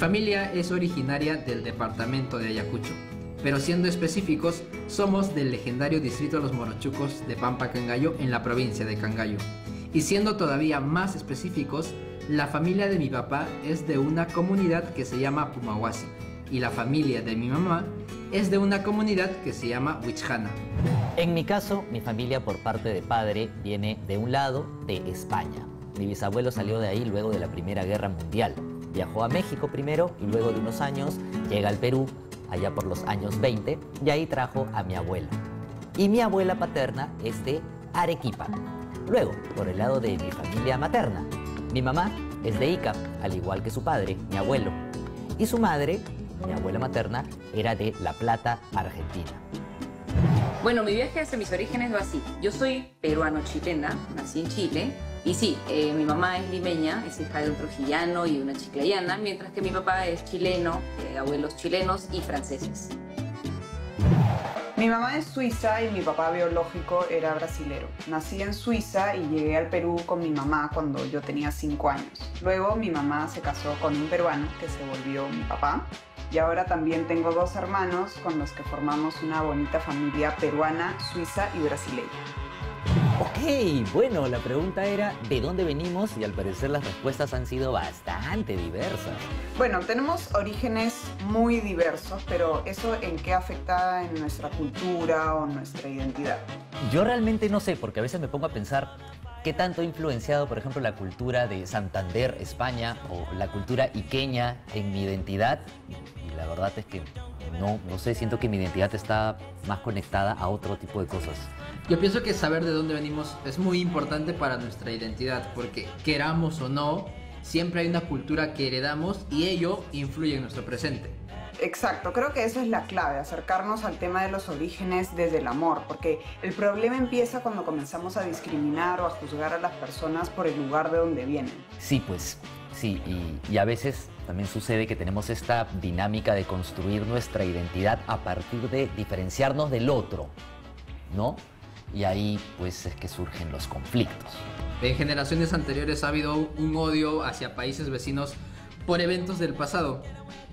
familia es originaria del departamento de Ayacucho, pero siendo específicos, somos del legendario distrito de Los Morochucos de Pampa Cangallo en la provincia de Cangallo. Y siendo todavía más específicos, la familia de mi papá es de una comunidad que se llama Pumahuasi y la familia de mi mamá es de una comunidad que se llama Huichana. En mi caso, mi familia por parte de padre viene de un lado de España. Mi bisabuelo salió de ahí luego de la Primera Guerra Mundial. Viajó a México primero y luego de unos años llega al Perú, allá por los años 20, y ahí trajo a mi abuela. Y mi abuela paterna es de Arequipa. Luego, por el lado de mi familia materna, mi mamá es de Ica, al igual que su padre, mi abuelo. Y su madre, mi abuela materna, era de La Plata, Argentina. Bueno, mi viaje hacia mis orígenes va así. Yo soy peruano-chilena, nací en Chile. Y sí, mi mamá es limeña, es hija de un trujillano y una chiclayana, mientras que mi papá es chileno, abuelos chilenos y franceses. Mi mamá es suiza y mi papá biológico era brasilero. Nací en Suiza y llegué al Perú con mi mamá cuando yo tenía 5 años. Luego mi mamá se casó con un peruano que se volvió mi papá. Y ahora también tengo 2 hermanos con los que formamos una bonita familia peruana, suiza y brasileña. Ok, bueno, la pregunta era ¿de dónde venimos? Y al parecer las respuestas han sido bastante diversas. Bueno, tenemos orígenes muy diversos, pero ¿eso en qué afecta en nuestra cultura o nuestra identidad? Yo realmente no sé, porque a veces me pongo a pensar qué tanto ha influenciado, por ejemplo, la cultura de Santander, España, o la cultura iqueña en mi identidad. Y la verdad es que no sé, siento que mi identidad está más conectada a otro tipo de cosas. Yo pienso que saber de dónde venimos es muy importante para nuestra identidad, porque queramos o no, siempre hay una cultura que heredamos y ello influye en nuestro presente. Exacto, creo que eso es la clave, acercarnos al tema de los orígenes desde el amor, porque el problema empieza cuando comenzamos a discriminar o a juzgar a las personas por el lugar de donde vienen. Sí, pues, sí, y a veces también sucede que tenemos esta dinámica de construir nuestra identidad a partir de diferenciarnos del otro, ¿no? Y ahí, pues, es que surgen los conflictos. En generaciones anteriores ha habido un odio hacia países vecinos por eventos del pasado.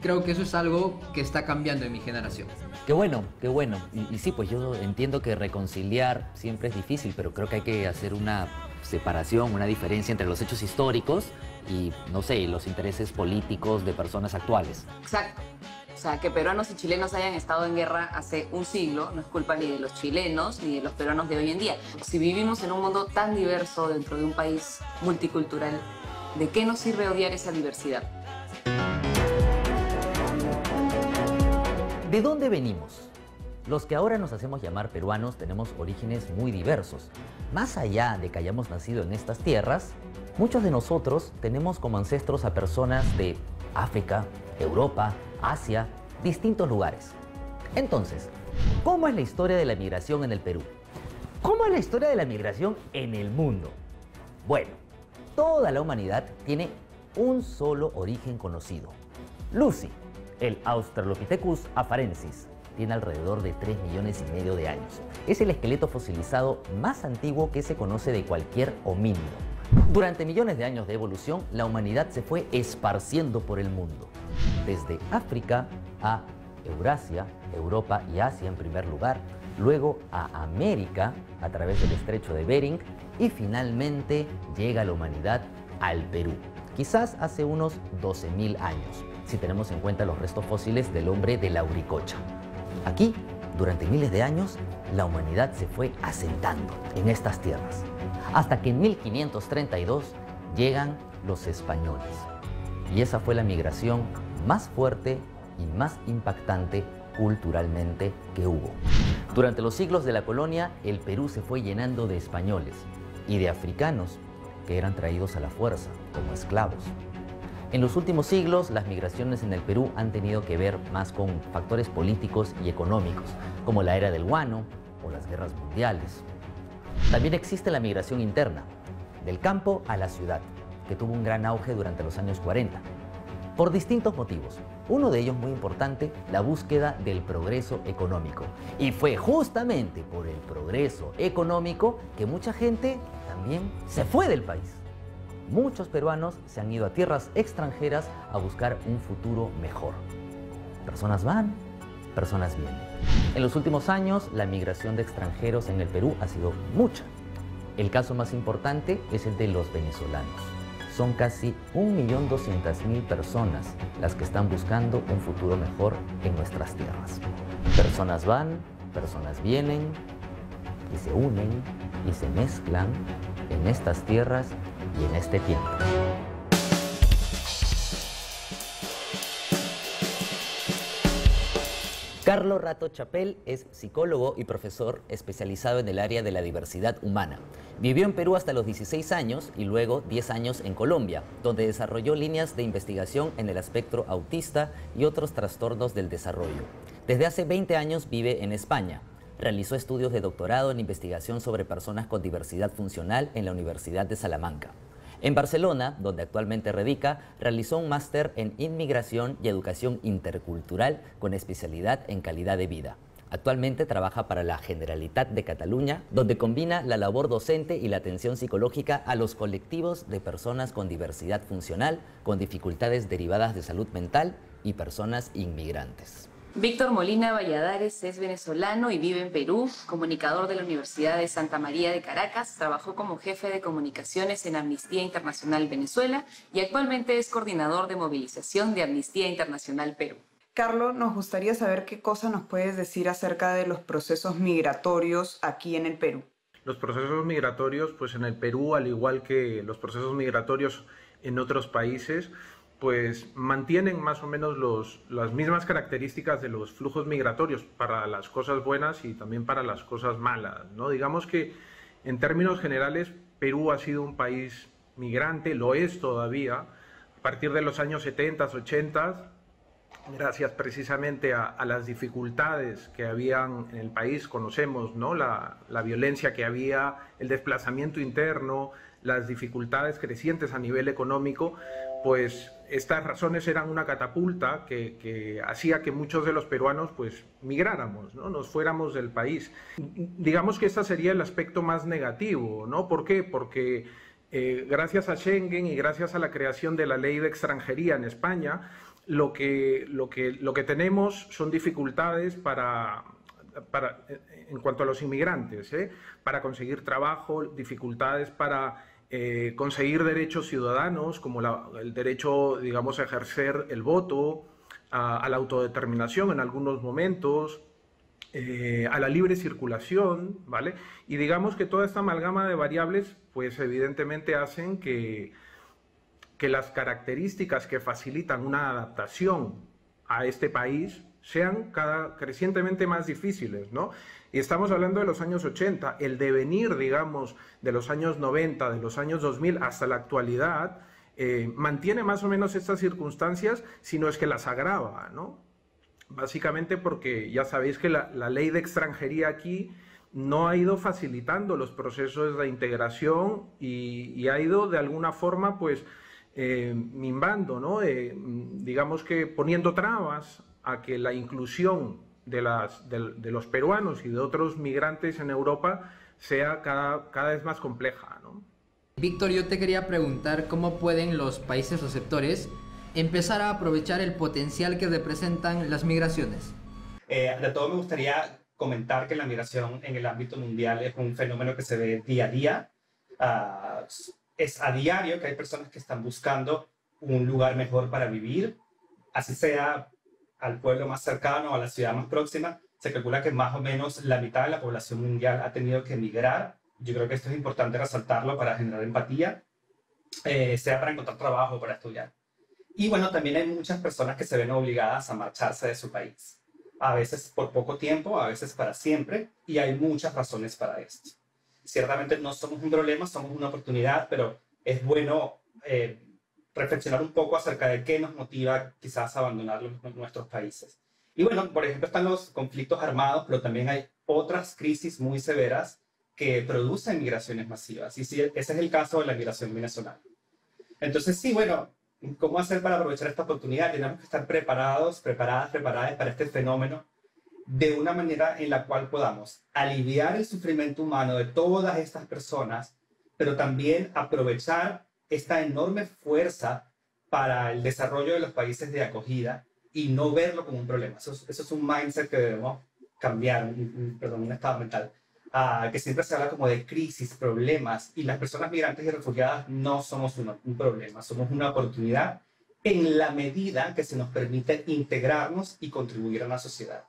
Creo que eso es algo que está cambiando en mi generación. Qué bueno, qué bueno. Y sí, pues yo entiendo que reconciliar siempre es difícil, pero creo que hay que hacer una separación, una diferencia entre los hechos históricos y, no sé, los intereses políticos de personas actuales. Exacto. O sea, que peruanos y chilenos hayan estado en guerra hace un siglo no es culpa ni de los chilenos ni de los peruanos de hoy en día. Si vivimos en un mundo tan diverso dentro de un país multicultural, ¿de qué nos sirve odiar esa diversidad? ¿De dónde venimos? Los que ahora nos hacemos llamar peruanos tenemos orígenes muy diversos. Más allá de que hayamos nacido en estas tierras, muchos de nosotros tenemos como ancestros a personas de África, Europa, Asia, distintos lugares. Entonces, ¿cómo es la historia de la migración en el Perú? ¿Cómo es la historia de la migración en el mundo? Bueno, toda la humanidad tiene un solo origen conocido. Lucy, el Australopithecus afarensis, tiene alrededor de 3,5 millones de años. Es el esqueleto fosilizado más antiguo que se conoce de cualquier homínido. Durante millones de años de evolución, la humanidad se fue esparciendo por el mundo. Desde África a Eurasia, Europa y Asia en primer lugar, luego a América a través del estrecho de Bering y finalmente llega la humanidad al Perú, quizás hace unos 12,000 años, si tenemos en cuenta los restos fósiles del hombre de la Uricocha. Aquí, durante miles de años, la humanidad se fue asentando en estas tierras, hasta que en 1532 llegan los españoles. Y esa fue la migración más fuerte y más impactante culturalmente que hubo. Durante los siglos de la colonia, el Perú se fue llenando de españoles y de africanos que eran traídos a la fuerza como esclavos. En los últimos siglos, las migraciones en el Perú han tenido que ver más con factores políticos y económicos, como la era del guano o las guerras mundiales. También existe la migración interna, del campo a la ciudad, que tuvo un gran auge durante los años 40, por distintos motivos. Uno de ellos muy importante, la búsqueda del progreso económico. Y fue justamente por el progreso económico que mucha gente también se fue del país. muchos peruanos se han ido a tierras extranjeras a buscar un futuro mejor. Personas van, personas vienen. En los últimos años, la migración de extranjeros en el Perú ha sido mucha. El caso más importante es el de los venezolanos. Son casi 1.200.000 personas las que están buscando un futuro mejor en nuestras tierras. Personas van, personas vienen, y se unen y se mezclan en estas tierras y en este tiempo. Carlos Rato Chapel es psicólogo y profesor especializado en el área de la diversidad humana. Vivió en Perú hasta los 16 años y luego 10 años en Colombia, donde desarrolló líneas de investigación en el espectro autista y otros trastornos del desarrollo. Desde hace 20 años vive en España. Realizó estudios de doctorado en investigación sobre personas con diversidad funcional en la Universidad de Salamanca. En Barcelona, donde actualmente radica, realizó un máster en Inmigración y Educación Intercultural con especialidad en calidad de vida. Actualmente trabaja para la Generalitat de Cataluña, donde combina la labor docente y la atención psicológica a los colectivos de personas con diversidad funcional, con dificultades derivadas de salud mental y personas inmigrantes. Víctor Molina Valladares es venezolano y vive en Perú, comunicador de la Universidad de Santa María de Caracas, trabajó como jefe de comunicaciones en Amnistía Internacional Venezuela y actualmente es coordinador de movilización de Amnistía Internacional Perú. Carlos, nos gustaría saber qué cosa nos puedes decir acerca de los procesos migratorios aquí en el Perú. Los procesos migratorios, pues en el Perú, al igual que los procesos migratorios en otros países, pues mantienen más o menos las mismas características de los flujos migratorios para las cosas buenas y también para las cosas malas, ¿no? Digamos que en términos generales Perú ha sido un país migrante, lo es todavía, a partir de los años 70, 80, gracias precisamente a las dificultades que habían en el país, conocemos, ¿no? La violencia que había, el desplazamiento interno, las dificultades crecientes a nivel económico, pues estas razones eran una catapulta que hacía que muchos de los peruanos pues migráramos, ¿no? Nos fuéramos del país. Digamos que este sería el aspecto más negativo, ¿no? ¿Por qué? Porque gracias a Schengen y gracias a la creación de la ley de extranjería en España, lo que tenemos son dificultades en cuanto a los inmigrantes, para conseguir trabajo, dificultades para conseguir derechos ciudadanos, como el derecho, digamos, a ejercer el voto, a la autodeterminación en algunos momentos, a la libre circulación, ¿vale? Y digamos que toda esta amalgama de variables, pues evidentemente hacen que las características que facilitan una adaptación a este país sean crecientemente más difíciles, ¿no? Y estamos hablando de los años 80, el devenir, digamos, de los años 90, de los años 2000 hasta la actualidad, mantiene más o menos estas circunstancias, sino es que las agrava, ¿no? Básicamente porque ya sabéis que la ley de extranjería aquí no ha ido facilitando los procesos de integración y ha ido de alguna forma, pues, minvando, ¿no? Digamos que poniendo trabas a que la inclusión de los peruanos y de otros migrantes en Europa sea cada vez más compleja, ¿no? Víctor, yo te quería preguntar cómo pueden los países receptores empezar a aprovechar el potencial que representan las migraciones. De todo me gustaría comentar que la migración en el ámbito mundial es un fenómeno que se ve día a día. Es a diario que hay personas que están buscando un lugar mejor para vivir, así sea al pueblo más cercano o a la ciudad más próxima. Se calcula que más o menos la mitad de la población mundial ha tenido que emigrar. Yo creo que esto es importante resaltarlo para generar empatía, sea para encontrar trabajo o para estudiar. Y bueno, también hay muchas personas que se ven obligadas a marcharse de su país, a veces por poco tiempo, a veces para siempre, y hay muchas razones para esto. Ciertamente no somos un problema, somos una oportunidad, pero es bueno reflexionar un poco acerca de qué nos motiva quizás a abandonar nuestros países. Y bueno, por ejemplo, están los conflictos armados, pero también hay otras crisis muy severas que producen migraciones masivas. Y sí, ese es el caso de la migración venezolana. Entonces, sí, bueno, ¿cómo hacer para aprovechar esta oportunidad? Tenemos que estar preparadas para este fenómeno de una manera en la cual podamos aliviar el sufrimiento humano de todas estas personas, pero también aprovechar esta enorme fuerza para el desarrollo de los países de acogida y no verlo como un problema. Eso es un mindset que debemos cambiar, un estado mental, que siempre se habla como de crisis, problemas, y las personas migrantes y refugiadas no somos un problema, somos una oportunidad en la medida que se nos permite integrarnos y contribuir a la sociedad.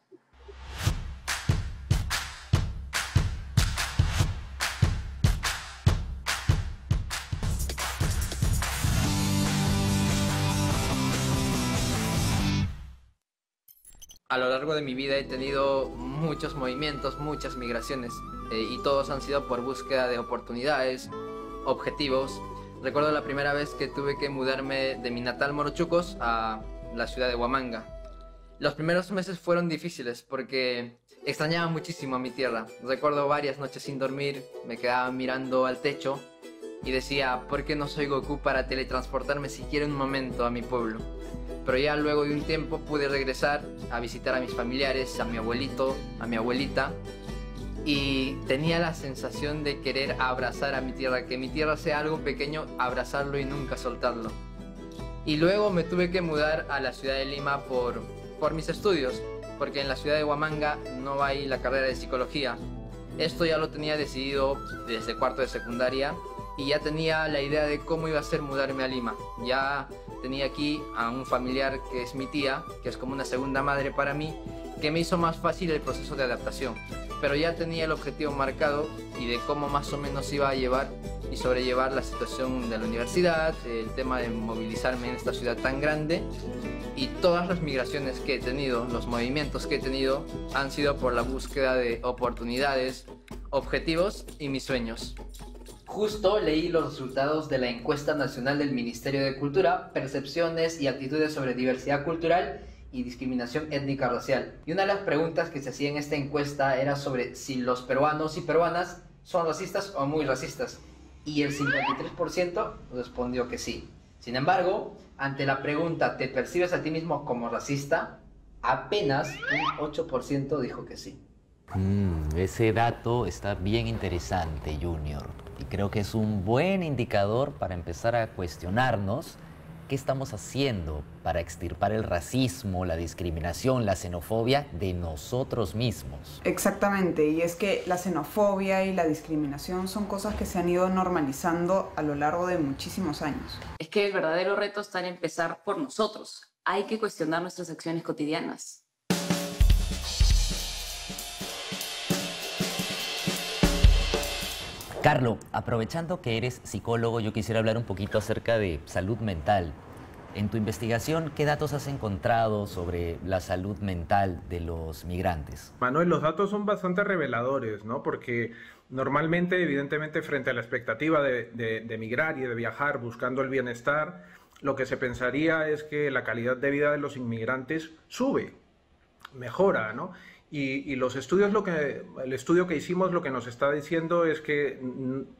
A lo largo de mi vida he tenido muchos movimientos, muchas migraciones, y todos han sido por búsqueda de oportunidades, objetivos. Recuerdo la primera vez que tuve que mudarme de mi natal Morochucos a la ciudad de Huamanga. Los primeros meses fueron difíciles porque extrañaba muchísimo a mi tierra. Recuerdo varias noches sin dormir, me quedaba mirando al techo y decía, ¿por qué no soy Goku para teletransportarme siquiera un momento a mi pueblo? Pero ya luego de un tiempo pude regresar a visitar a mis familiares, a mi abuelito, a mi abuelita, y tenía la sensación de querer abrazar a mi tierra, que mi tierra sea algo pequeño, abrazarlo y nunca soltarlo. Y luego me tuve que mudar a la ciudad de Lima por mis estudios, porque en la ciudad de Huamanga no hay la carrera de psicología. Esto ya lo tenía decidido desde cuarto de secundaria y ya tenía la idea de cómo iba a ser mudarme a Lima. Ya tenía aquí a un familiar que es mi tía, que es como una segunda madre para mí, que me hizo más fácil el proceso de adaptación. Pero ya tenía el objetivo marcado y de cómo más o menos iba a llevar y sobrellevar la situación de la universidad, el tema de movilizarme en esta ciudad tan grande, y todas las migraciones que he tenido, los movimientos que he tenido, han sido por la búsqueda de oportunidades, objetivos y mis sueños. Justo leí los resultados de la encuesta nacional del Ministerio de Cultura, Percepciones y Actitudes sobre Diversidad Cultural y Discriminación Étnica Racial. Y una de las preguntas que se hacía en esta encuesta era sobre si los peruanos y peruanas son racistas o muy racistas. Y el 53% respondió que sí. Sin embargo, ante la pregunta ¿te percibes a ti mismo como racista?, apenas un 8% dijo que sí. Ese dato está bien interesante, Junior. Y creo que es un buen indicador para empezar a cuestionarnos qué estamos haciendo para extirpar el racismo, la discriminación, la xenofobia de nosotros mismos. Exactamente, y es que la xenofobia y la discriminación son cosas que se han ido normalizando a lo largo de muchísimos años. Es que el verdadero reto está en empezar por nosotros. Hay que cuestionar nuestras acciones cotidianas. Carlo, aprovechando que eres psicólogo, yo quisiera hablar un poquito acerca de salud mental. En tu investigación, ¿qué datos has encontrado sobre la salud mental de los migrantes? Manuel, los datos son bastante reveladores, ¿no? Porque normalmente, evidentemente, frente a la expectativa de migrar y de viajar buscando el bienestar, lo que se pensaría es que la calidad de vida de los inmigrantes sube, mejora, ¿no? Y los estudios, el estudio que hicimos lo que nos está diciendo es que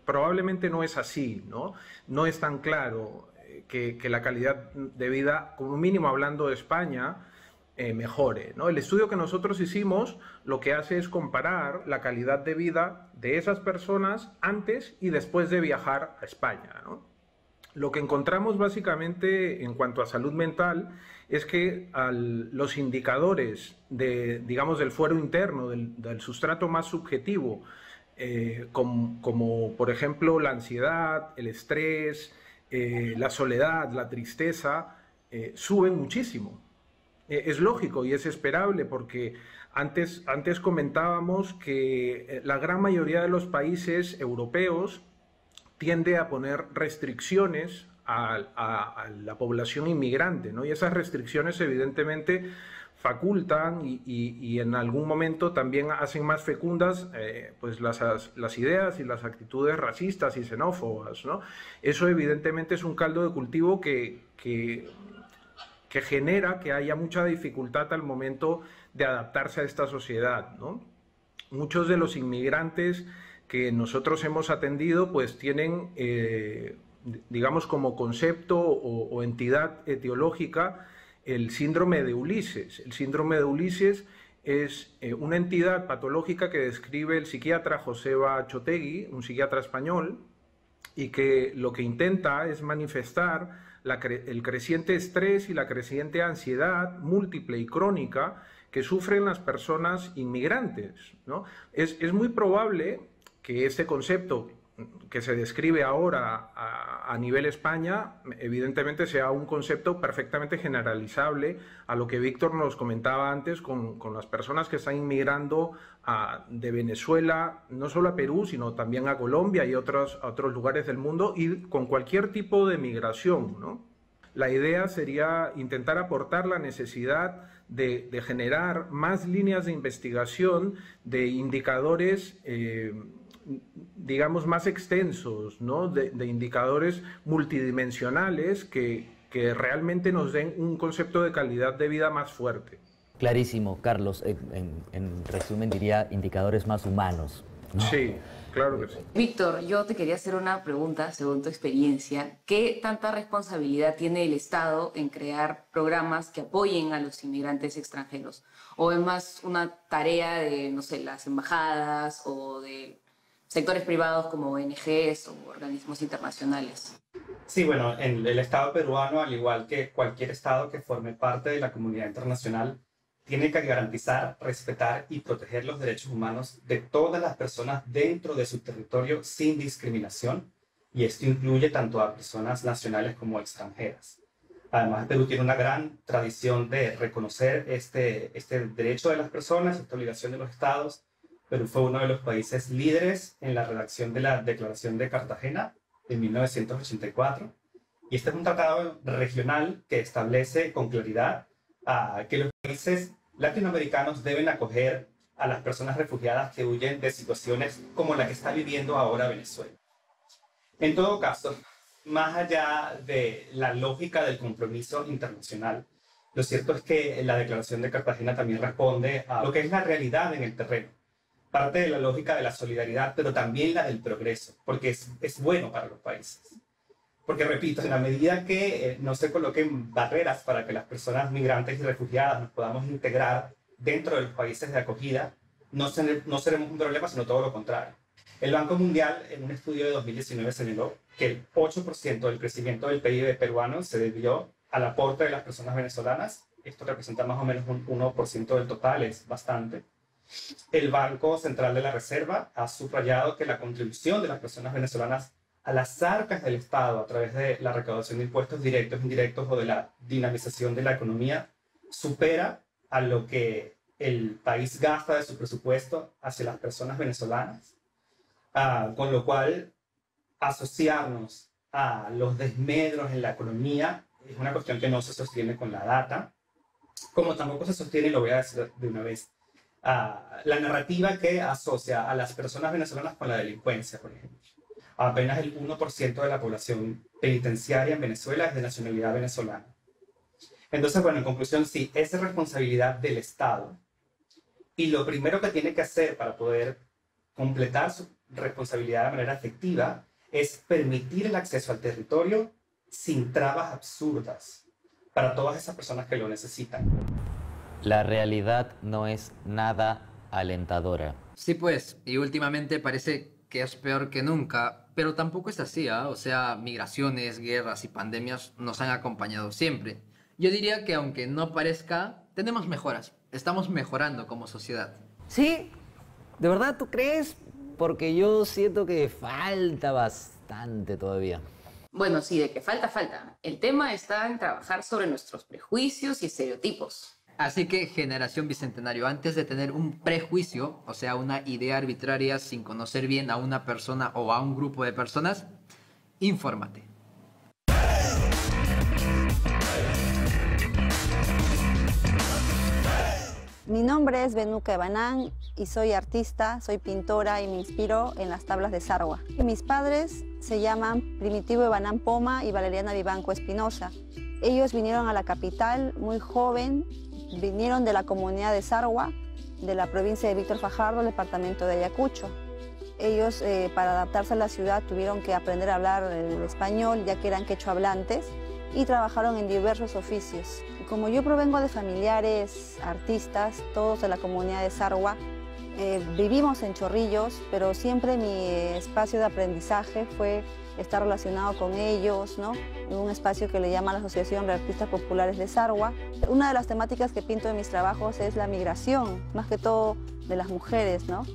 probablemente no es así, ¿no? No es tan claro que la calidad de vida, como mínimo hablando de España, mejore, ¿no? El estudio que nosotros hicimos lo que hace es comparar la calidad de vida de esas personas antes y después de viajar a España, ¿no? Lo que encontramos básicamente en cuanto a salud mental es que los indicadores digamos, del fuero interno, del sustrato más subjetivo, como por ejemplo la ansiedad, el estrés, la soledad, la tristeza, suben muchísimo. Es lógico y es esperable porque antes comentábamos que la gran mayoría de los países europeos tiende a poner restricciones a la población inmigrante, ¿no? Y esas restricciones evidentemente facultan y en algún momento también hacen más fecundas pues las ideas y las actitudes racistas y xenófobas, ¿no? Eso evidentemente es un caldo de cultivo que genera que haya mucha dificultad al momento de adaptarse a esta sociedad, ¿no? Muchos de los inmigrantes que nosotros hemos atendido pues tienen, digamos, como concepto o entidad etiológica el síndrome de Ulises. El síndrome de Ulises es una entidad patológica que describe el psiquiatra Joseba Chotegui, un psiquiatra español, y que lo que intenta es manifestar el creciente estrés y la creciente ansiedad múltiple y crónica que sufren las personas inmigrantes, ¿no? Es muy probable que este concepto que se describe ahora a nivel España, evidentemente sea un concepto perfectamente generalizable a lo que Víctor nos comentaba antes con las personas que están inmigrando de Venezuela, no solo a Perú, sino también a Colombia y a otros lugares del mundo, y con cualquier tipo de migración, ¿no? La idea sería intentar aportar la necesidad de generar más líneas de investigación, de indicadores digamos, más extensos, ¿no? de indicadores multidimensionales que realmente nos den un concepto de calidad de vida más fuerte. Clarísimo, Carlos. En resumen diría indicadores más humanos, ¿no? Sí, claro que sí. Víctor, yo te quería hacer una pregunta, según tu experiencia. ¿Qué tanta responsabilidad tiene el Estado en crear programas que apoyen a los inmigrantes extranjeros? ¿O es más una tarea de, no sé, las embajadas o de sectores privados como ONGs o organismos internacionales? Sí, bueno, en el Estado peruano, al igual que cualquier Estado que forme parte de la comunidad internacional, tiene que garantizar, respetar y proteger los derechos humanos de todas las personas dentro de su territorio sin discriminación, y esto incluye tanto a personas nacionales como extranjeras. Además, Perú tiene una gran tradición de reconocer este derecho de las personas, esta obligación de los Estados. Perú fue uno de los países líderes en la redacción de la Declaración de Cartagena en 1984. Y este es un tratado regional que establece con claridad que los países latinoamericanos deben acoger a las personas refugiadas que huyen de situaciones como la que está viviendo ahora Venezuela. En todo caso, más allá de la lógica del compromiso internacional, lo cierto es que la Declaración de Cartagena también responde a lo que es la realidad en el terreno. Parte de la lógica de la solidaridad, pero también la del progreso, porque es bueno para los países. Porque, repito, en la medida que no se coloquen barreras para que las personas migrantes y refugiadas nos podamos integrar dentro de los países de acogida, no seremos un problema, sino todo lo contrario. El Banco Mundial, en un estudio de 2019, señaló que el 8% del crecimiento del PIB peruano se debió al aporte de las personas venezolanas. Esto representa más o menos un 1% del total, es bastante. El Banco Central de la Reserva ha subrayado que la contribución de las personas venezolanas a las arcas del Estado a través de la recaudación de impuestos directos, indirectos o de la dinamización de la economía supera a lo que el país gasta de su presupuesto hacia las personas venezolanas, con lo cual asociarnos a los desmedros en la economía es una cuestión que no se sostiene con la data, como tampoco se sostiene, y lo voy a decir de una vez, la narrativa que asocia a las personas venezolanas con la delincuencia, por ejemplo. Apenas el 1% de la población penitenciaria en Venezuela es de nacionalidad venezolana. Entonces, bueno, en conclusión, sí, es responsabilidad del Estado. Y lo primero que tiene que hacer para poder completar su responsabilidad de manera efectiva es permitir el acceso al territorio sin trabas absurdas para todas esas personas que lo necesitan. La realidad no es nada alentadora. Sí, pues, y últimamente parece que es peor que nunca, pero tampoco es así, ¿eh? O sea, migraciones, guerras y pandemias nos han acompañado siempre. Yo diría que aunque no parezca, tenemos mejoras, estamos mejorando como sociedad. ¿Sí? ¿De verdad tú crees? Porque yo siento que falta bastante todavía. Bueno, sí, de que falta, falta. El tema está en trabajar sobre nuestros prejuicios y estereotipos. Así que, generación bicentenario, antes de tener un prejuicio, o sea, una idea arbitraria sin conocer bien a una persona o a un grupo de personas, infórmate. Mi nombre es Benuca Ebanán y soy artista, soy pintora y me inspiro en las tablas de Sarwa. Y mis padres se llaman Primitivo Ebanán Poma y Valeriana Vivanco Espinosa. Ellos vinieron a la capital muy joven, vinieron de la comunidad de Sarwa, de la provincia de Víctor Fajardo, departamento de Ayacucho. Ellos, para adaptarse a la ciudad, tuvieron que aprender a hablar el español, ya que eran quechua hablantes, y trabajaron en diversos oficios. Y como yo provengo de familiares artistas, todos de la comunidad de Sarwa, vivimos en Chorrillos, pero siempre mi espacio de aprendizaje fue está relacionado con ellos, ¿no? En un espacio que le llama la Asociación de Artistas Populares de Sarwa. Una de las temáticas que pinto en mis trabajos es la migración, más que todo de las mujeres, ¿no?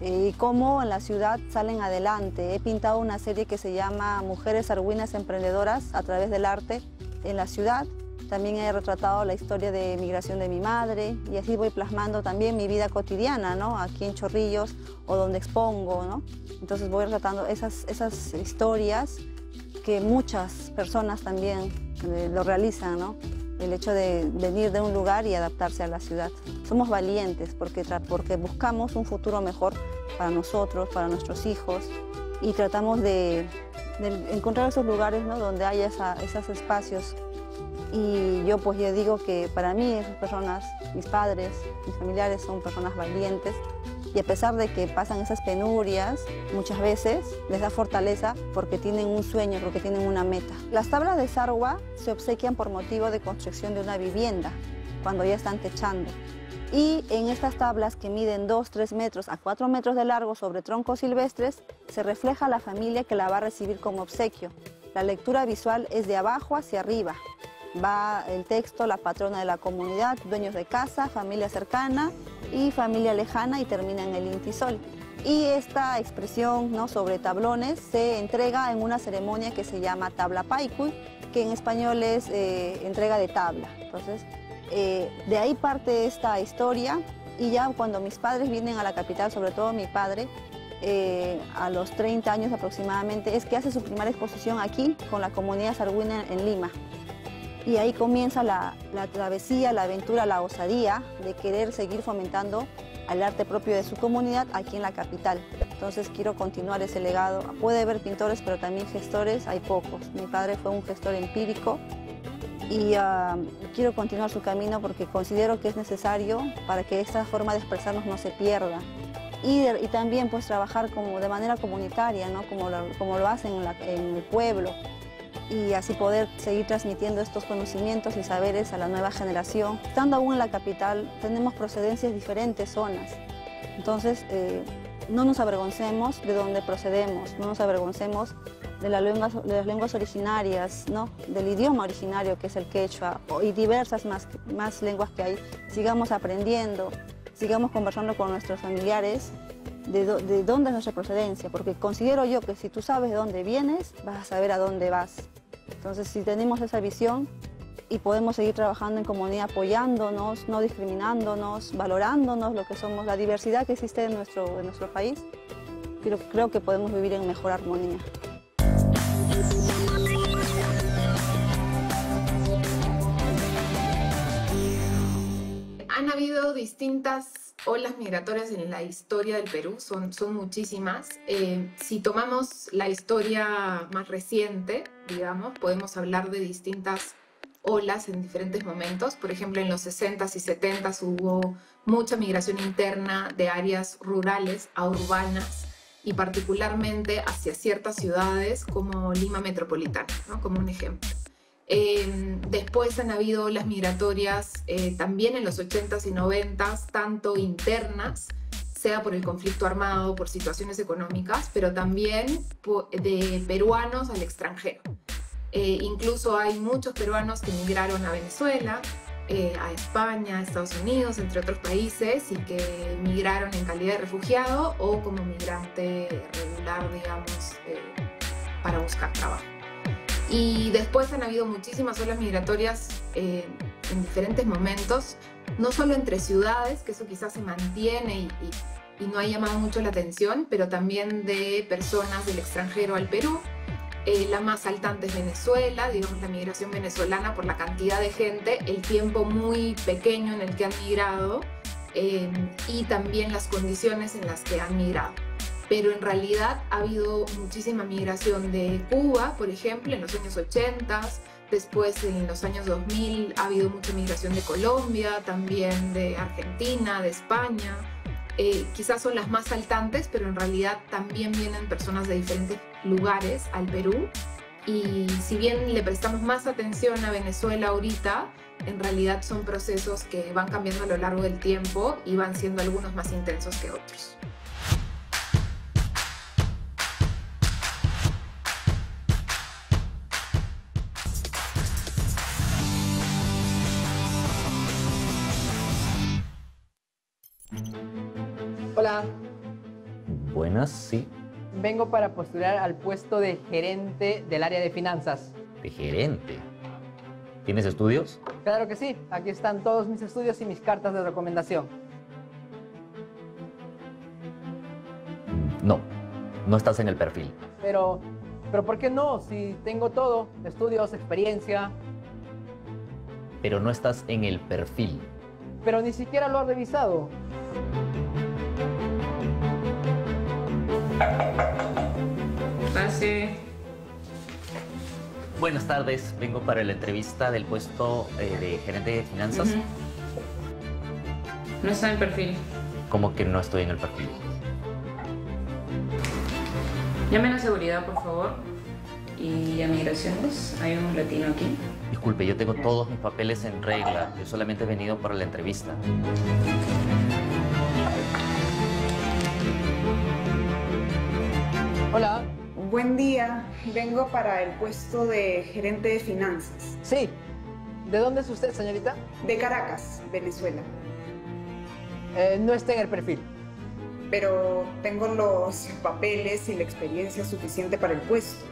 Y cómo en la ciudad salen adelante. He pintado una serie que se llama Mujeres Sarwinas Emprendedoras a través del arte en la ciudad. También he retratado la historia de migración de mi madre y así voy plasmando también mi vida cotidiana, ¿no? Aquí en Chorrillos o donde expongo, ¿no? Entonces voy retratando esas historias que muchas personas también lo realizan, ¿no? El hecho de venir de un lugar y adaptarse a la ciudad. Somos valientes porque buscamos un futuro mejor para nosotros, para nuestros hijos y tratamos de encontrar esos lugares, ¿no? Donde haya esos espacios. Y yo digo que para mí esas personas, mis padres, mis familiares son personas valientes y a pesar de que pasan esas penurias, muchas veces les da fortaleza porque tienen un sueño, porque tienen una meta. Las tablas de Sarwa se obsequian por motivo de construcción de una vivienda, cuando ya están techando. Y en estas tablas que miden 2, 3 metros a 4 metros de largo sobre troncos silvestres, se refleja la familia que la va a recibir como obsequio. La lectura visual es de abajo hacia arriba. Va el texto, la patrona de la comunidad, dueños de casa, familia cercana y familia lejana y termina en el intisol. Y esta expresión, ¿no? Sobre tablones se entrega en una ceremonia que se llama tabla paicuy, que en español es entrega de tabla. Entonces, de ahí parte esta historia y ya cuando mis padres vienen a la capital, sobre todo mi padre, a los 30 años aproximadamente, es que hace su primera exposición aquí con la comunidad sarwina en Lima. Y ahí comienza la travesía, la aventura, la osadía de querer seguir fomentando el arte propio de su comunidad aquí en la capital. Entonces quiero continuar ese legado. Puede haber pintores, pero también gestores, hay pocos. Mi padre fue un gestor empírico y quiero continuar su camino porque considero que es necesario para que esta forma de expresarnos no se pierda. Y también trabajar de manera comunitaria, ¿no? como lo hacen en el pueblo. Y así poder seguir transmitiendo estos conocimientos y saberes a la nueva generación. Estando aún en la capital, tenemos procedencias de diferentes zonas. Entonces, no nos avergoncemos de dónde procedemos, no nos avergoncemos de las lenguas originarias, ¿no? Del idioma originario que es el quechua y diversas más lenguas que hay. Sigamos aprendiendo, sigamos conversando con nuestros familiares de dónde es nuestra procedencia, porque considero yo que si tú sabes de dónde vienes, vas a saber a dónde vas. Entonces, si tenemos esa visión y podemos seguir trabajando en comunidad, apoyándonos, no discriminándonos, valorándonos lo que somos, la diversidad que existe en nuestro país, creo que podemos vivir en mejor armonía. Han habido distintas olas migratorias en la historia del Perú, son muchísimas. Si tomamos la historia más reciente, digamos, podemos hablar de distintas olas en diferentes momentos. Por ejemplo, en los 60s y 70s hubo mucha migración interna de áreas rurales a urbanas y particularmente hacia ciertas ciudades como Lima Metropolitana, ¿no? Como un ejemplo. Después han habido olas migratorias también en los 80s y 90s, tanto internas, sea por el conflicto armado, por situaciones económicas, pero también de peruanos al extranjero. Incluso hay muchos peruanos que emigraron a Venezuela, a España, a Estados Unidos, entre otros países, y que migraron en calidad de refugiado o como migrante regular, digamos, para buscar trabajo. Y después han habido muchísimas olas migratorias en diferentes momentos, no solo entre ciudades, que eso quizás se mantiene y no ha llamado mucho la atención, pero también de personas del extranjero al Perú. La más saltante es Venezuela, digamos la migración venezolana por la cantidad de gente, el tiempo muy pequeño en el que han migrado y también las condiciones en las que han migrado. Pero en realidad ha habido muchísima migración de Cuba, por ejemplo, en los años 80, después en los años 2000 ha habido mucha migración de Colombia, también de Argentina, de España. Quizás son las más saltantes, pero en realidad también vienen personas de diferentes lugares al Perú. Y si bien le prestamos más atención a Venezuela ahorita, en realidad son procesos que van cambiando a lo largo del tiempo y van siendo algunos más intensos que otros. Hola, Buenas, sí. vengo para postular al puesto de gerente del área de finanzas. De gerente. ¿Tienes estudios? Claro que sí, aquí están todos mis estudios y mis cartas de recomendación. No, no estás en el perfil. Pero ¿por qué no? Si tengo todo, estudios, experiencia, Pero no estás en el perfil. pero ni siquiera lo ha revisado. Pase. Buenas tardes, vengo para la entrevista del puesto de gerente de finanzas. Ujú. No está en el perfil. Como que no estoy en el perfil. Llamen a seguridad, por favor. Y a migraciones. Hay un latino aquí. Disculpe, yo tengo todos mis papeles en regla. Yo solamente he venido para la entrevista. Hola, Buen día, vengo para el puesto de gerente de finanzas. sí. ¿De dónde es usted, señorita? De Caracas, Venezuela. No está en el perfil. Pero tengo los papeles y la experiencia suficiente para el puesto.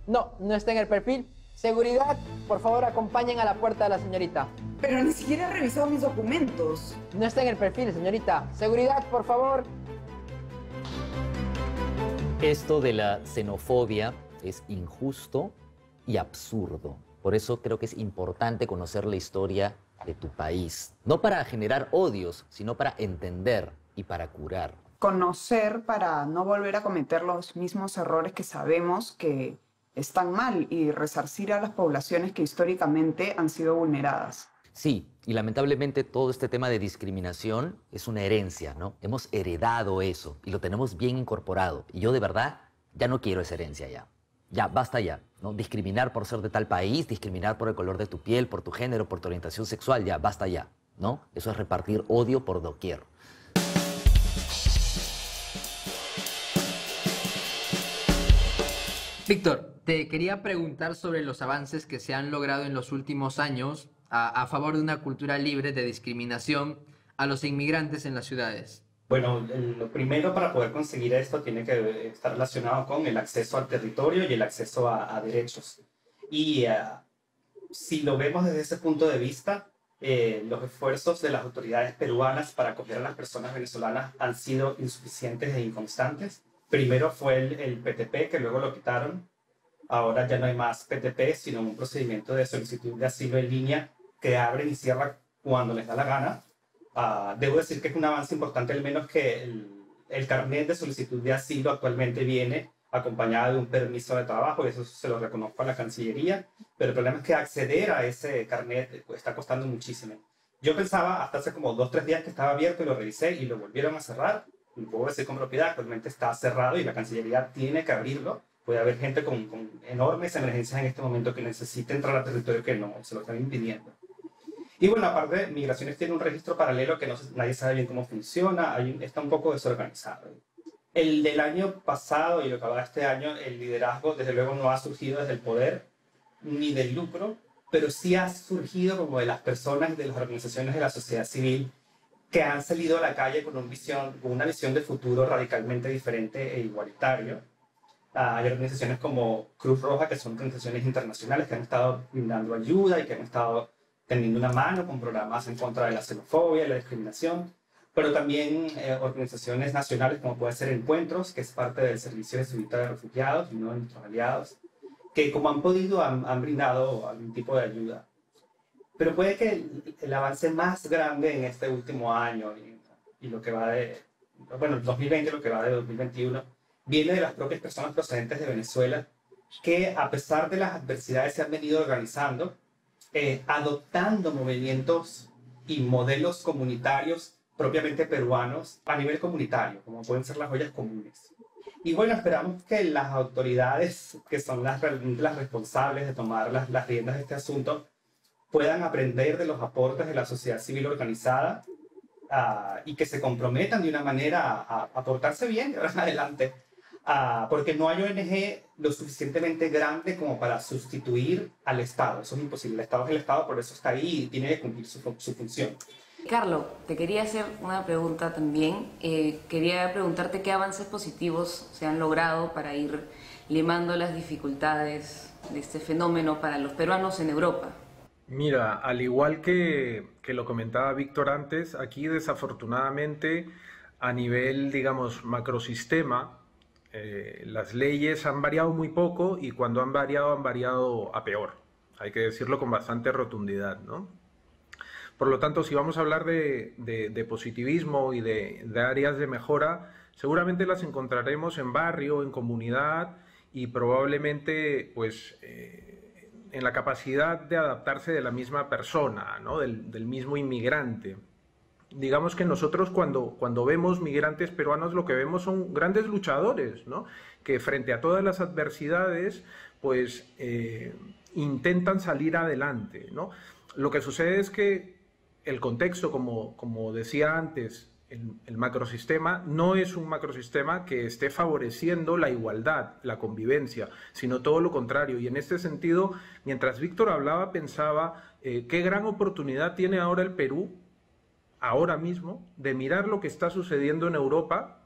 No, no está en el perfil. Seguridad, por favor, acompañen a la puerta de la señorita. Pero ni siquiera he revisado mis documentos. No está en el perfil, señorita. Seguridad, por favor. Esto de la xenofobia es injusto y absurdo. Por eso creo que es importante conocer la historia de tu país. No para generar odios, sino para entender y para curar. Conocer para no volver a cometer los mismos errores que sabemos que están mal y resarcir a las poblaciones que históricamente han sido vulneradas. Sí, y lamentablemente todo este tema de discriminación es una herencia, ¿no? Hemos heredado eso y lo tenemos bien incorporado. Y yo de verdad ya no quiero esa herencia ya. Ya, basta ya, ¿no? Discriminar por ser de tal país, discriminar por el color de tu piel, por tu género, por tu orientación sexual, ya, basta ya, ¿no? Eso es repartir odio por doquier. Víctor, te quería preguntar sobre los avances que se han logrado en los últimos años a favor de una cultura libre de discriminación a los inmigrantes en las ciudades. Bueno, lo primero para poder conseguir esto tiene que estar relacionado con el acceso al territorio y el acceso a derechos. Y si lo vemos desde ese punto de vista, los esfuerzos de las autoridades peruanas para acoger a las personas venezolanas han sido insuficientes e inconstantes. Primero fue el PTP, que luego lo quitaron. Ahora ya no hay más PTP, sino un procedimiento de solicitud de asilo en línea que abren y cierran cuando les da la gana. Debo decir que es un avance importante, al menos que el carnet de solicitud de asilo actualmente viene acompañado de un permiso de trabajo, y eso se lo reconozco a la Cancillería, pero el problema es que acceder a ese carnet está costando muchísimo. Yo pensaba hasta hace como 2 o 3 días que estaba abierto y lo revisé y lo volvieron a cerrar. Y puedo decir con propiedad, actualmente está cerrado y la Cancillería tiene que abrirlo. Puede haber gente con enormes emergencias en este momento que necesite entrar al territorio que no se lo están impidiendo. Y bueno, aparte, Migraciones tiene un registro paralelo que nadie sabe bien cómo funciona, está un poco desorganizado. El del año pasado y lo que va de este año, el liderazgo desde luego no ha surgido desde el poder ni del lucro, pero sí ha surgido como de las personas y de las organizaciones de la sociedad civil que han salido a la calle con una visión de futuro radicalmente diferente e igualitario. Hay organizaciones como Cruz Roja, que son organizaciones internacionales que han estado brindando ayuda y que han estado tendiendo una mano con programas en contra de la xenofobia y la discriminación, pero también organizaciones nacionales como puede ser Encuentros, que es parte del Servicio Jesuita de Refugiados y uno de nuestros aliados, que como han podido han brindado algún tipo de ayuda. Pero puede que el avance más grande en este último año y lo que va de, bueno, el 2020, lo que va de 2021, viene de las propias personas procedentes de Venezuela, que a pesar de las adversidades se han venido organizando, adoptando movimientos y modelos comunitarios propiamente peruanos a nivel comunitario, como pueden ser las ollas comunes. Y bueno, esperamos que las autoridades, que son las responsables de tomar las riendas de este asunto, puedan aprender de los aportes de la sociedad civil organizada y que se comprometan de una manera a portarse bien de ahora en adelante. Porque no hay ONG lo suficientemente grande como para sustituir al Estado. Eso es imposible. El Estado es el Estado, por eso está ahí y tiene que cumplir su función. Carlos, te quería hacer una pregunta también. Quería preguntarte qué avances positivos se han logrado para ir limando las dificultades de este fenómeno para los peruanos en Europa. Mira, al igual que lo comentaba Víctor antes, aquí desafortunadamente a nivel, digamos, macrosistema, las leyes han variado muy poco y cuando han variado a peor. Hay que decirlo con bastante rotundidad, ¿no? Por lo tanto, si vamos a hablar de positivismo y de áreas de mejora, seguramente las encontraremos en barrio, en comunidad y probablemente pues, en la capacidad de adaptarse de la misma persona, ¿no? del mismo inmigrante. Digamos que nosotros cuando vemos migrantes peruanos lo que vemos son grandes luchadores, ¿no? Que frente a todas las adversidades pues intentan salir adelante, ¿no? Lo que sucede es que el contexto, como decía antes, el macrosistema no es un macrosistema que esté favoreciendo la igualdad, la convivencia, sino todo lo contrario. Y en este sentido, mientras Víctor hablaba, pensaba qué gran oportunidad tiene ahora el Perú, ahora mismo, de mirar lo que está sucediendo en Europa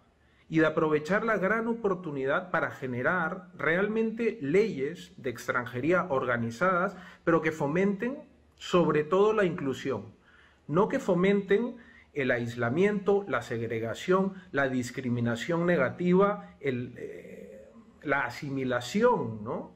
y de aprovechar la gran oportunidad para generar realmente leyes de extranjería organizadas, pero que fomenten sobre todo la inclusión. No que fomenten el aislamiento, la segregación, la discriminación negativa, la asimilación, ¿no?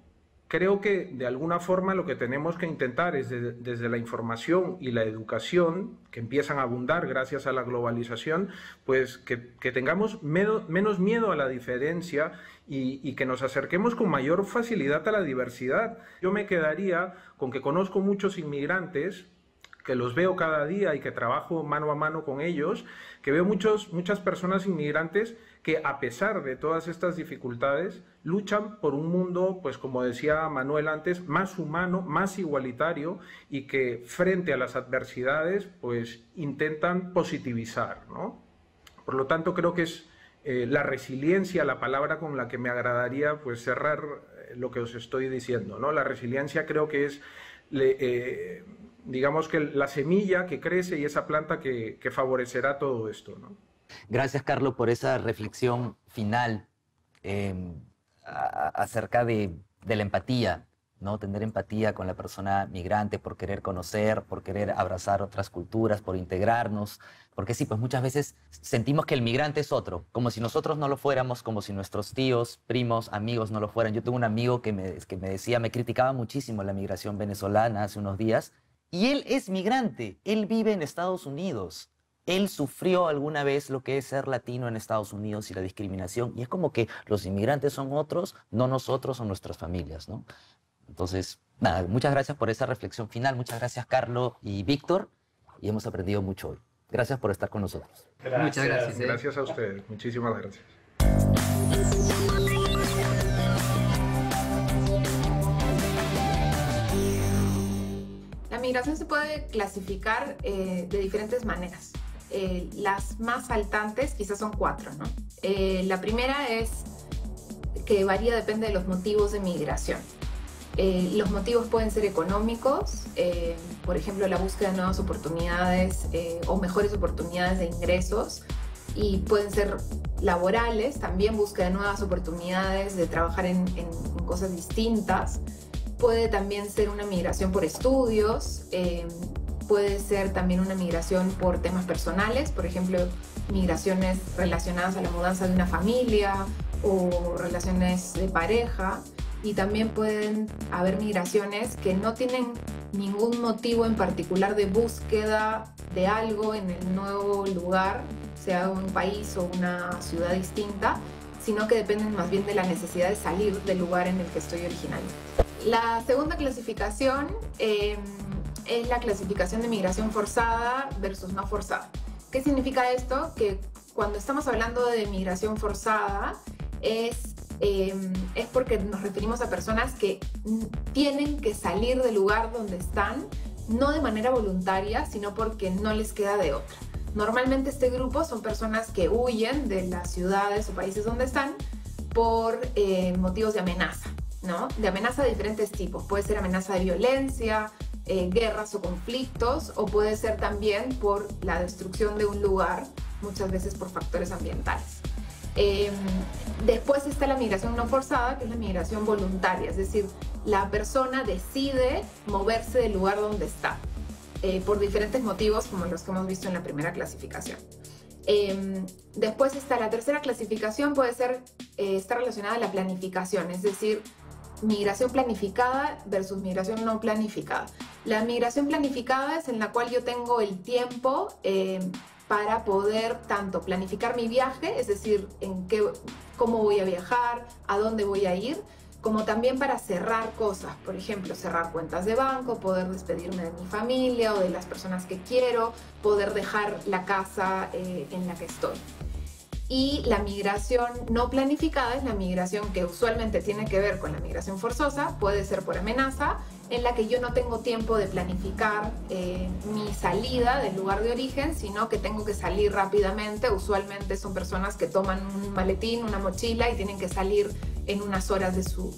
Creo que de alguna forma lo que tenemos que intentar es desde la información y la educación, que empiezan a abundar gracias a la globalización, pues que tengamos menos miedo a la diferencia y que nos acerquemos con mayor facilidad a la diversidad. Yo me quedaría con que conozco muchos inmigrantes, que los veo cada día y que trabajo mano a mano con ellos, que veo muchas personas inmigrantes que a pesar de todas estas dificultades luchan por un mundo, pues como decía Manuel antes, más humano, más igualitario y que frente a las adversidades pues intentan positivizar, ¿no? Por lo tanto creo que es la resiliencia la palabra con la que me agradaría pues cerrar lo que os estoy diciendo, ¿no? La resiliencia creo que es digamos que la semilla que crece y esa planta que favorecerá todo esto, ¿no? Gracias, Carlos, por esa reflexión final acerca de la empatía, ¿no? Tener empatía con la persona migrante por querer conocer, por querer abrazar otras culturas, por integrarnos. Porque sí, pues muchas veces sentimos que el migrante es otro, como si nosotros no lo fuéramos, como si nuestros tíos, primos, amigos no lo fueran. Yo tuve un amigo que me decía, me criticaba muchísimo la migración venezolana hace unos días, y él es migrante, él vive en Estados Unidos. Él sufrió alguna vez lo que es ser latino en Estados Unidos y la discriminación, y es como que los inmigrantes son otros, no nosotros o nuestras familias, ¿no? Entonces, nada, muchas gracias por esa reflexión final, muchas gracias Carlos y Víctor, y hemos aprendido mucho hoy. Gracias por estar con nosotros. Gracias. Muchas gracias. Gracias a ustedes, muchísimas gracias. La migración se puede clasificar de diferentes maneras. Las más saltantes quizás son 4, ¿no? La primera es que varía, depende de los motivos de migración. Los motivos pueden ser económicos, por ejemplo, la búsqueda de nuevas oportunidades o mejores oportunidades de ingresos, y pueden ser laborales, también búsqueda de nuevas oportunidades de trabajar en cosas distintas. Puede también ser una migración por estudios, puede ser también una migración por temas personales, por ejemplo, migraciones relacionadas a la mudanza de una familia o relaciones de pareja. Y también pueden haber migraciones que no tienen ningún motivo en particular de búsqueda de algo en el nuevo lugar, sea un país o una ciudad distinta, sino que dependen más bien de la necesidad de salir del lugar en el que estoy originalmente. La segunda clasificación es la clasificación de migración forzada versus no forzada. ¿Qué significa esto? Que cuando estamos hablando de migración forzada es porque nos referimos a personas que tienen que salir del lugar donde están, no de manera voluntaria, sino porque no les queda de otra. Normalmente este grupo son personas que huyen de las ciudades o países donde están por motivos de amenaza, ¿no? De amenaza de diferentes tipos. Puede ser amenaza de violencia, guerras o conflictos, o puede ser también por la destrucción de un lugar, muchas veces por factores ambientales. Después está la migración no forzada, que es la migración voluntaria, es decir, la persona decide moverse del lugar donde está, por diferentes motivos, como los que hemos visto en la primera clasificación. Después está la tercera clasificación, puede ser, está relacionada a la planificación, es decir, migración planificada versus migración no planificada. La migración planificada es en la cual yo tengo el tiempo para poder tanto planificar mi viaje, es decir, cómo voy a viajar, a dónde voy a ir, como también para cerrar cosas, por ejemplo, cerrar cuentas de banco, poder despedirme de mi familia o de las personas que quiero, poder dejar la casa en la que estoy. Y la migración no planificada es la migración que usualmente tiene que ver con la migración forzosa, puede ser por amenaza, en la que yo no tengo tiempo de planificar mi salida del lugar de origen, sino que tengo que salir rápidamente. Usualmente son personas que toman un maletín, una mochila y tienen que salir en unas horas de su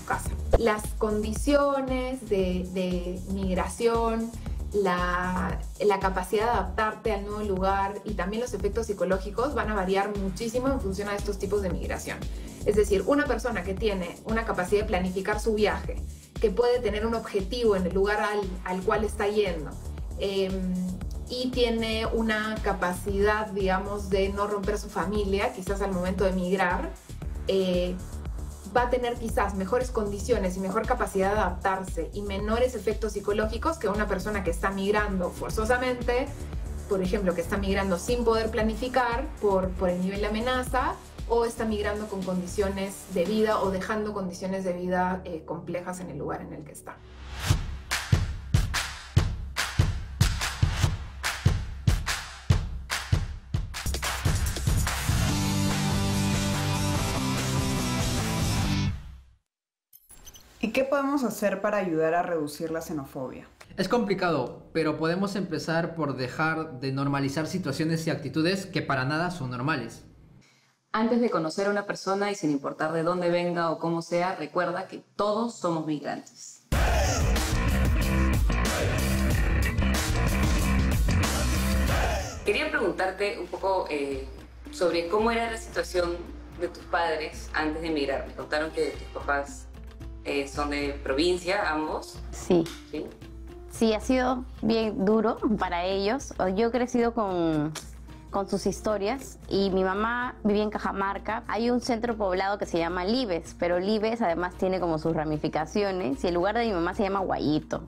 casa. Las condiciones de migración, la capacidad de adaptarte al nuevo lugar y también los efectos psicológicos van a variar muchísimo en función a estos tipos de migración. Es decir, una persona que tiene una capacidad de planificar su viaje, que puede tener un objetivo en el lugar al cual está yendo, y tiene una capacidad, digamos, de no romper su familia, quizás al momento de migrar, va a tener quizás mejores condiciones y mejor capacidad de adaptarse y menores efectos psicológicos que una persona que está migrando forzosamente, por ejemplo, que está migrando sin poder planificar por el nivel de amenaza, o está migrando con condiciones de vida o dejando condiciones de vida complejas en el lugar en el que está. ¿Y qué podemos hacer para ayudar a reducir la xenofobia? Es complicado, pero podemos empezar por dejar de normalizar situaciones y actitudes que para nada son normales. Antes de conocer a una persona y sin importar de dónde venga o cómo sea, recuerda que todos somos migrantes. Quería preguntarte un poco sobre cómo era la situación de tus padres antes de emigrar. Me contaron que tus papás son de provincia, ambos. Sí. ¿Sí? Sí, ha sido bien duro para ellos. Yo he crecido con sus historias y mi mamá vivía en Cajamarca. Hay un centro poblado que se llama Libes, pero Libes además tiene como sus ramificaciones y el lugar de mi mamá se llama Guayito.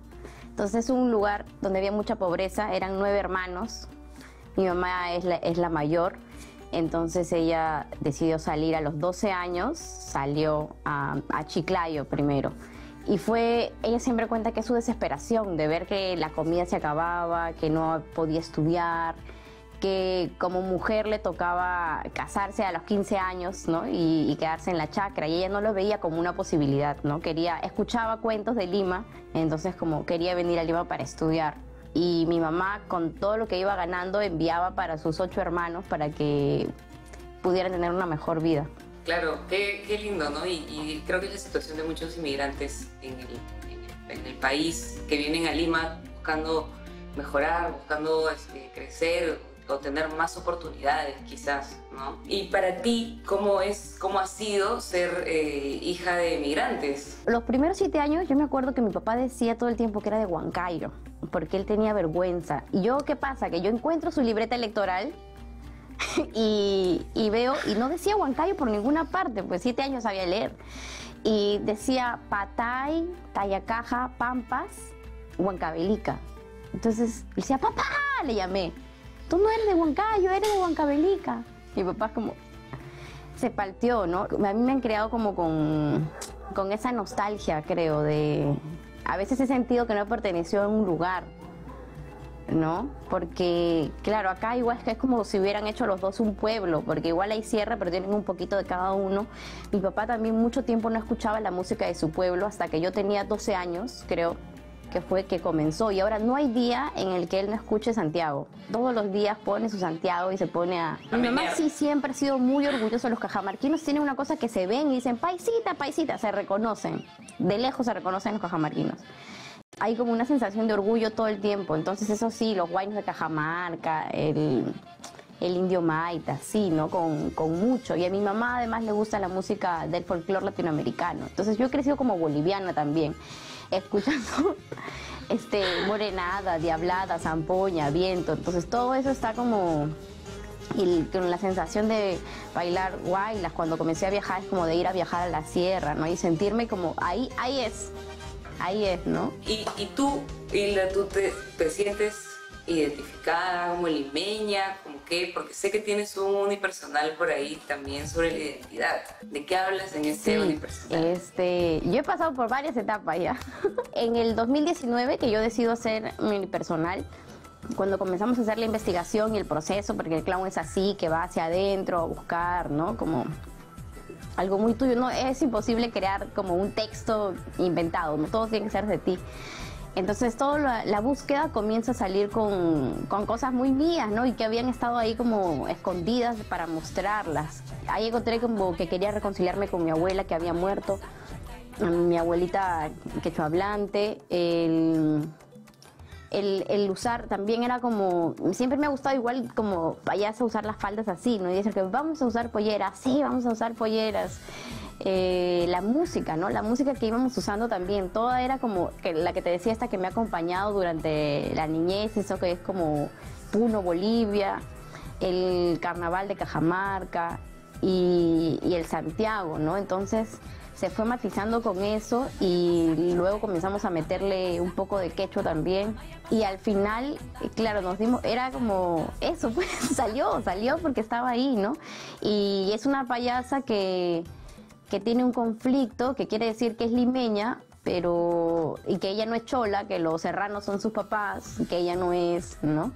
Entonces es un lugar donde había mucha pobreza, eran 9 hermanos, mi mamá es la mayor, entonces ella decidió salir a los 12 años, salió a Chiclayo primero. Y ella siempre cuenta que es su desesperación de ver que la comida se acababa, que no podía estudiar, que como mujer le tocaba casarse a los 15 años, ¿no? y quedarse en la chacra, y ella no lo veía como una posibilidad, ¿no? Escuchaba cuentos de Lima, entonces como quería venir a Lima para estudiar. Y mi mamá, con todo lo que iba ganando, enviaba para sus 8 hermanos para que pudieran tener una mejor vida. Claro, qué lindo, ¿no? Y creo que es la situación de muchos inmigrantes en el país que vienen a Lima buscando mejorar, buscando crecer o tener más oportunidades quizás, ¿no? Y para ti, ¿cómo ha sido ser hija de migrantes? Los primeros 7 años yo me acuerdo que mi papá decía todo el tiempo que era de Huancayo, porque él tenía vergüenza. Y yo, ¿qué pasa? Que yo encuentro su libreta electoral y veo, y no decía Huancayo por ninguna parte, pues 7 años sabía leer. Y decía Patay, Tayacaja, Pampas, Huancavelica. Entonces decía, papá, le llamé. Tú no eres de Huancayo, eres de Huancavelica. Mi papá como se palteó, ¿no? A mí me han creado como con esa nostalgia, creo, de... A veces he sentido que no perteneció a un lugar, ¿no? Porque, claro, acá igual es que es como si hubieran hecho los dos un pueblo, porque igual hay sierra, pero tienen un poquito de cada uno. Mi papá también mucho tiempo no escuchaba la música de su pueblo, hasta que yo tenía 12 años, creo, que fue que comenzó, y ahora no hay día en el que él no escuche Santiago. Todos los días pone su Santiago y se pone a... Mi mamá sí siempre ha sido muy orgullosa de los cajamarquinos. Tienen una cosa que se ven y dicen, paisita, paisita, se reconocen. De lejos se reconocen los cajamarquinos. hay como una sensación de orgullo todo el tiempo. Entonces eso sí, los huaynos de Cajamarca, el indio Maita, sí, ¿no? Con mucho. Y a mi mamá además le gusta la música del folclore latinoamericano. Entonces yo he crecido como boliviana también, escuchando morenada, diablada, zampoña, viento. Entonces todo eso está como... Y con la sensación de bailar guaylas, cuando comencé a viajar, es como de ir a viajar a la sierra, ¿no? Y sentirme como, ahí es, ¿no? Y tú, Hilda, ¿tú te sientes identificada como limeña? ¿Como qué? Porque sé que tienes un unipersonal por ahí también sobre la identidad. ¿De qué hablas en este unipersonal? Yo he pasado por varias etapas ya. En el 2019, que yo decido hacer mi unipersonal, cuando comenzamos a hacer la investigación y el proceso, porque el clown es así, que va hacia adentro a buscar, ¿no? Como algo muy tuyo. No, es imposible crear como un texto inventado, ¿no? Todo tiene que ser de ti. Entonces toda la búsqueda comienza a salir con cosas muy mías, ¿no? Y que habían estado ahí como escondidas para mostrarlas. Ahí encontré como que quería reconciliarme con mi abuela que había muerto, mi abuelita quechohablante, el usar también era como, siempre me ha gustado igual como payaso usar las faldas así, ¿no? Y decir que vamos a usar polleras, sí, vamos a usar polleras. La música, ¿no? La música que íbamos usando también, toda era como la que te decía, esta que me ha acompañado durante la niñez, eso que es como Puno, Bolivia, el carnaval de Cajamarca y el Santiago, ¿no? Entonces se fue matizando con eso y luego comenzamos a meterle un poco de quechua también y al final, claro, nos dimos, era como eso, pues salió porque estaba ahí, ¿no? Y es una payasa que tiene un conflicto, que quiere decir que es limeña, pero y que ella no es chola, que los serranos son sus papás, que ella no es, ¿no?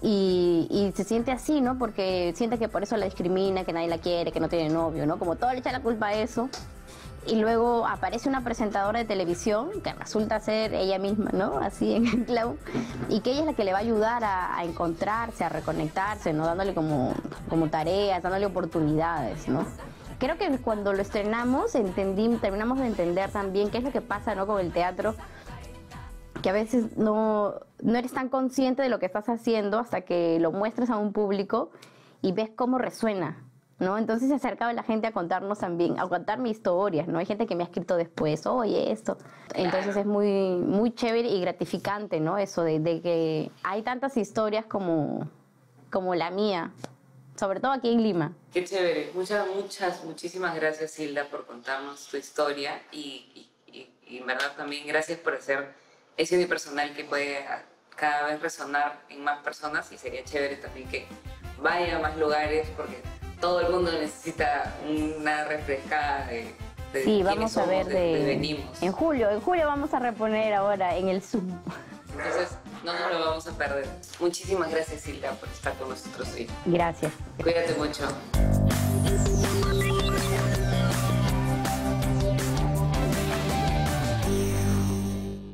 Y se siente así, ¿no? Porque siente que por eso la discrimina, que nadie la quiere, que no tiene novio, ¿no? Como todo le echa la culpa a eso. Y luego aparece una presentadora de televisión que resulta ser ella misma, ¿no? Así en el clown. Y que ella es la que le va a ayudar a encontrarse, a reconectarse, ¿no? Dándole como tareas, dándole oportunidades, ¿no? Creo que cuando lo estrenamos terminamos de entender también qué es lo que pasa, ¿no? Con el teatro, que a veces no eres tan consciente de lo que estás haciendo hasta que lo muestras a un público y ves cómo resuena, ¿no? Entonces se acercaba la gente a contarnos también, a contarme historias, ¿no? Hay gente que me ha escrito después, oye, esto. Entonces es muy, muy chévere y gratificante, ¿no? Eso de que hay tantas historias como la mía, sobre todo aquí en Lima. Qué chévere. Muchísimas gracias, Hilda, por contarnos tu historia y en verdad también gracias por hacer ese unipersonal que puede cada vez resonar en más personas y sería chévere también que vaya a más lugares porque todo el mundo necesita una refrescada de sí, vamos a ver de venimos. En julio vamos a reponer ahora en el Zoom. Entonces no nos lo vamos a perder. Muchísimas gracias, Hilda, por estar con nosotros hoy. Gracias. Cuídate mucho.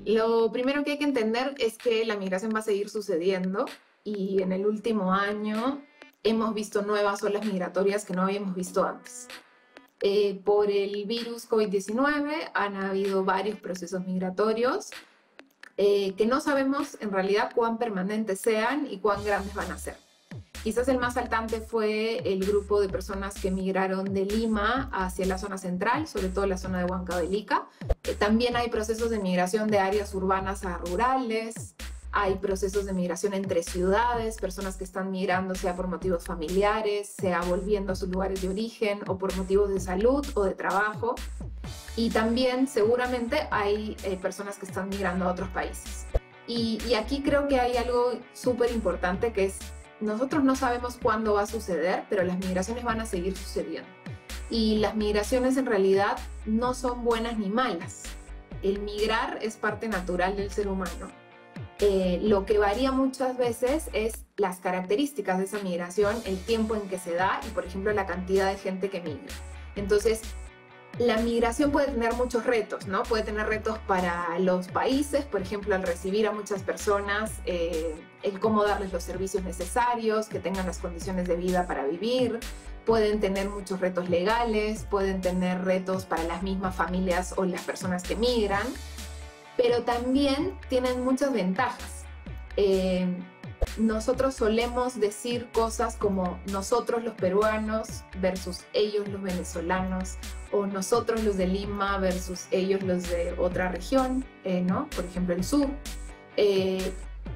Lo primero que hay que entender es que la migración va a seguir sucediendo y en el último año hemos visto nuevas olas migratorias que no habíamos visto antes. Por el virus COVID-19 han habido varios procesos migratorios que no sabemos en realidad cuán permanentes sean y cuán grandes van a ser. Quizás el más saltante fue el grupo de personas que migraron de Lima hacia la zona central, sobre todo la zona de Huancavelica. También hay procesos de migración de áreas urbanas a rurales, hay procesos de migración entre ciudades, personas que están migrando sea por motivos familiares, sea volviendo a sus lugares de origen o por motivos de salud o de trabajo. Y también seguramente hay personas que están migrando a otros países. Y aquí creo que hay algo súper importante que es, nosotros no sabemos cuándo va a suceder, pero las migraciones van a seguir sucediendo. Y las migraciones en realidad no son buenas ni malas. El migrar es parte natural del ser humano. Lo que varía muchas veces es las características de esa migración, el tiempo en que se da y, por ejemplo, la cantidad de gente que migra. Entonces, la migración puede tener muchos retos, ¿no? Puede tener retos para los países, por ejemplo, al recibir a muchas personas, el cómo darles los servicios necesarios, que tengan las condiciones de vida para vivir. Pueden tener muchos retos legales, pueden tener retos para las mismas familias o las personas que migran. pero también tienen muchas ventajas. Nosotros solemos decir cosas como nosotros los peruanos versus ellos los venezolanos, o nosotros los de Lima versus ellos los de otra región, ¿no? Por ejemplo el sur.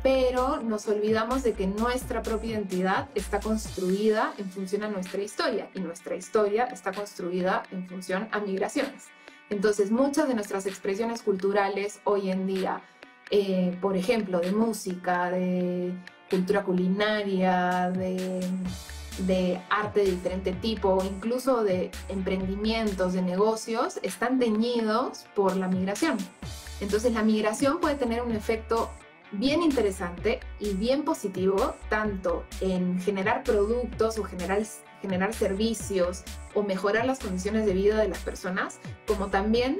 Pero nos olvidamos de que nuestra propia identidad está construida en función a nuestra historia, y nuestra historia está construida en función a migraciones. Entonces, muchas de nuestras expresiones culturales hoy en día, por ejemplo, de música, de cultura culinaria, de arte de diferente tipo, o incluso de emprendimientos, de negocios, están teñidos por la migración. Entonces, la migración puede tener un efecto bien interesante y bien positivo, tanto en generar productos o generar servicios o mejorar las condiciones de vida de las personas, como también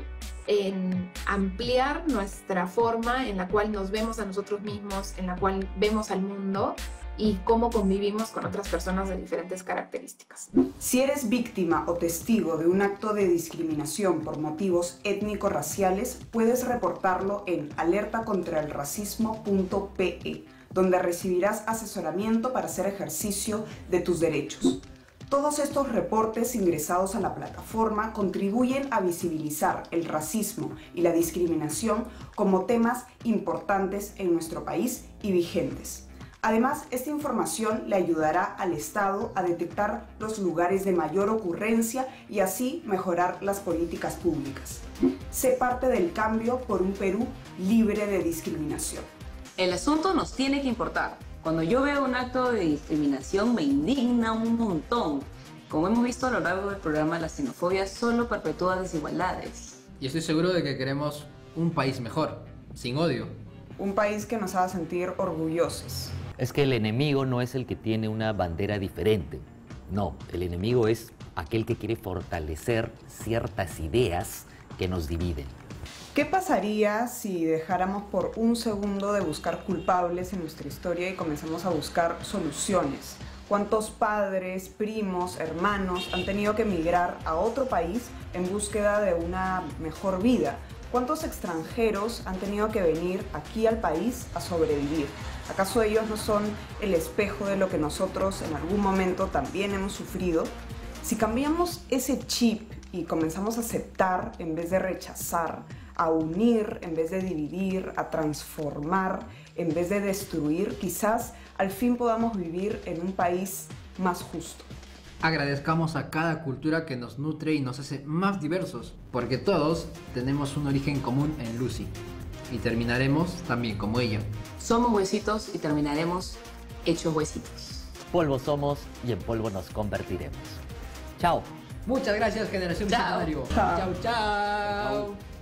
en ampliar nuestra forma en la cual nos vemos a nosotros mismos, en la cual vemos al mundo y cómo convivimos con otras personas de diferentes características. Si eres víctima o testigo de un acto de discriminación por motivos étnico-raciales, puedes reportarlo en alertacontraelracismo.pe, donde recibirás asesoramiento para hacer ejercicio de tus derechos. Todos estos reportes ingresados a la plataforma contribuyen a visibilizar el racismo y la discriminación como temas importantes en nuestro país y vigentes. Además, esta información le ayudará al Estado a detectar los lugares de mayor ocurrencia y así mejorar las políticas públicas. Sé parte del cambio por un Perú libre de discriminación. El asunto nos tiene que importar. Cuando yo veo un acto de discriminación me indigna un montón. Como hemos visto a lo largo del programa, la xenofobia solo perpetúa desigualdades. Y estoy seguro de que queremos un país mejor, sin odio. Un país que nos haga sentir orgullosos. Es que el enemigo no es el que tiene una bandera diferente. No, el enemigo es aquel que quiere fortalecer ciertas ideas que nos dividen. ¿Qué pasaría si dejáramos por un segundo de buscar culpables en nuestra historia y comenzamos a buscar soluciones? ¿Cuántos padres, primos, hermanos han tenido que emigrar a otro país en búsqueda de una mejor vida? ¿Cuántos extranjeros han tenido que venir aquí al país a sobrevivir? ¿Acaso ellos no son el espejo de lo que nosotros en algún momento también hemos sufrido? Si cambiamos ese chip y comenzamos a aceptar en vez de rechazar, a unir en vez de dividir, a transformar en vez de destruir, quizás al fin podamos vivir en un país más justo. Agradezcamos a cada cultura que nos nutre y nos hace más diversos, porque todos tenemos un origen común en Lucy y terminaremos también como ella. Somos huesitos y terminaremos hechos huesitos. Polvo somos y en polvo nos convertiremos. Chao. Muchas gracias, Generación Chao. Bicentenario. Chao. Chao, chao.